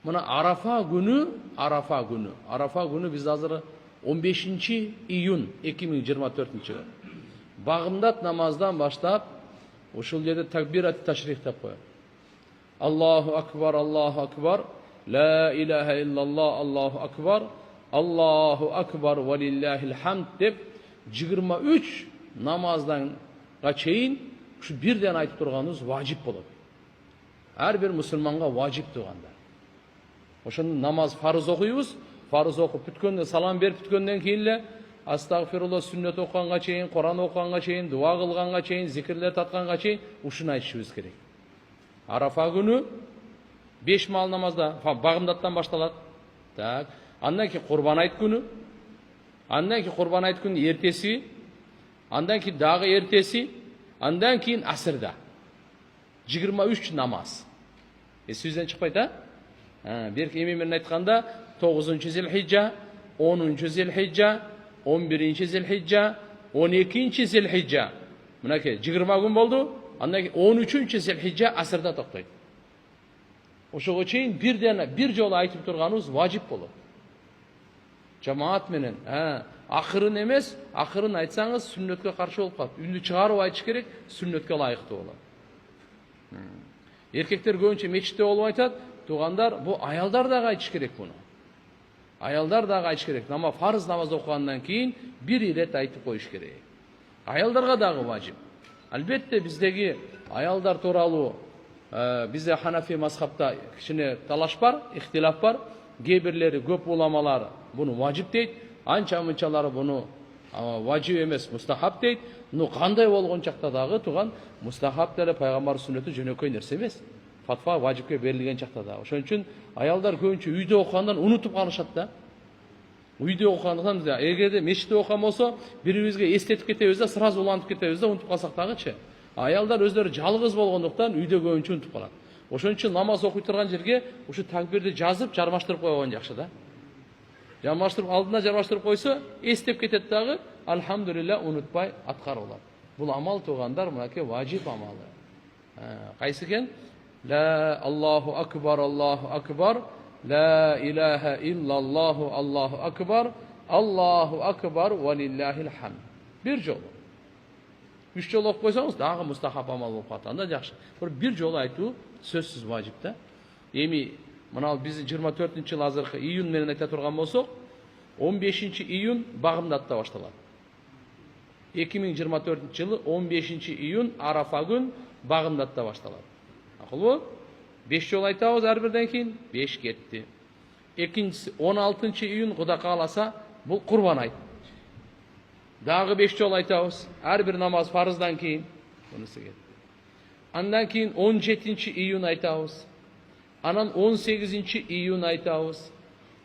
Мына Арафа күні біз азыр 15 июнь 2024 жылы. Бағымдат намаздан баштап, ушул жерде такбират ташрих деп коёт. Аллаху акбар, ла илаха иллаллах, Аллаху акбар, валиллахил хамд деп 23 намаздан чейин ушу бирден айтып турганыбыз важип болот. Ар бир мусулманга важип турганда. Ошондо намаз фарыз окуйбуз, фарыз окуп бүткөндө салам берип бүткөндөн кийин эле астагфирулла сүннөт окуганга чейин, Куран окуганга чейин, дуа кылганга чейин, зикирлер татканга чейин ушуну айтышыбыз керек. Арафа күнү 5 мал намазда багымдаттан башталат. Так, андан кийин Курбан айт күнү, андан кийин Курбан айт күнү эртеси, андан кийин дагы эртеси, андан кийин асырда 23 намаз. Сөзден чыкпайт, Берки эми менен айтканда 9-чы Зилхижжа, 10-чы Зилхижжа, 11-чи Зилхижжа, 12-чи Зилхижжа. Мынакей 20 күн болду. Андан кийин 13-чү Зилхижжа асырда токтойт. Ошого чейин бир жолу айтып турганыбыз важип болот. Жамаат менен, акырын эмес, акырын айтсаңыз сүннөткө каршы болуп калат. Үндү чыгарып айтыш керек, сүннөткө ылайыктуу болот. Эркектер көбүнчө мечитте болуп айтат, тугандар, бу аялдар дагы айтыш керек буну. Аялдар дагы айтыш керек. Нама фарыз намаз окугандан кийин бир ирет айтып коюш керек. Аялдарга дагы важип. Албетте биздеги аялдар тууралуу бизде Ханафи мазхабта кичине талаш бар, ихтилаф бар. Кээ бирлери көп уламалар буну важип дейт, анча-мынчалары буну важип эмес, мустахаб дейт. Но кандай болгон чакта дагы туган мустахаб деле пайгамбар сүннөтү жөнөкөй нерсе эмес. Фатва важипке берилген чакта да. Ошон үчүн аялдар көбүнчө үйдө окугандан унутуп калышат да. Үйдө окугандан эгерде мечитте окуган болсо, бирибизге эстетип кетебиз да, сразу улантып кетебиз да, унутуп калсак дагычы. Аялдар өздөрү жалгыз болгондуктан үйдө көбүнчө унутуп калат. Ошон үчүн намаз окуй турган жерге ушу такбирди жазып, жармаштырып койгон жакшы да. Жармаштырып, алдына жармаштырып койсо, эстеп кетет дагы, алхамдулилла унутпай аткарып алат. Бул амал тугандар, мынакей важип амалы. Кайсы экен? La Allahu akbar, la ilaha illallahu Allahu akbar, valillahil hamd. Bir жолу. 3 жолу окуп койсоңуз, дагы мустахаб амал болуп калат. Анда жакшы. Бир жолу айтуу сөзсүз важип да. Эми мына биз 24-жылы азыркы июнь менен айта турган болсок, 15-июнь багымдатта башталат. 2024-жылы 15-июнь Арафа күн багымдатта башталат. Акылбы? 5 жол айтабыз ар бирден кийин 5 кетти. Экинчиси 16-июнь Кудай кааласа, бул Курбан айт. Дагы 5 жол айтабыз. Ар бир намаз фарыздан кийин. Бунусу кетти. Андан кийин 17-июнь айтабыз. Анан 18-июнь айтабыз.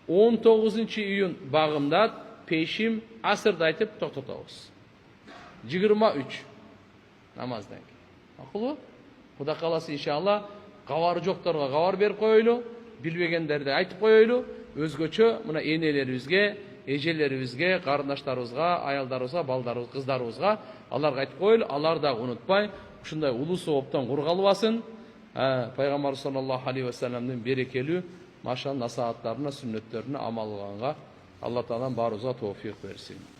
19-июнь багымдат, пешим, асырды айтып токтотобуз. 23 намаздан кийин. Акылбы? Кудай кааласа иншалла кабары жокторго кабар берип коелу, билбегендерди айтып коелу, өзгөчө мына энелерибизге, эжелерибизге, карындаштарыбызга, аялдарыбызга, балдарыбызга, кыздарыбызга аларга айтып коелу, алар да унутпай ушундай улуу сооптон кур калбасын. Пайгамбар саллаллаху алейхи ва салламдын берекелүү машал насааттарына, сүннөттөрүнө амал кылганга Алла Таалам баарыбызга тоофик берсин.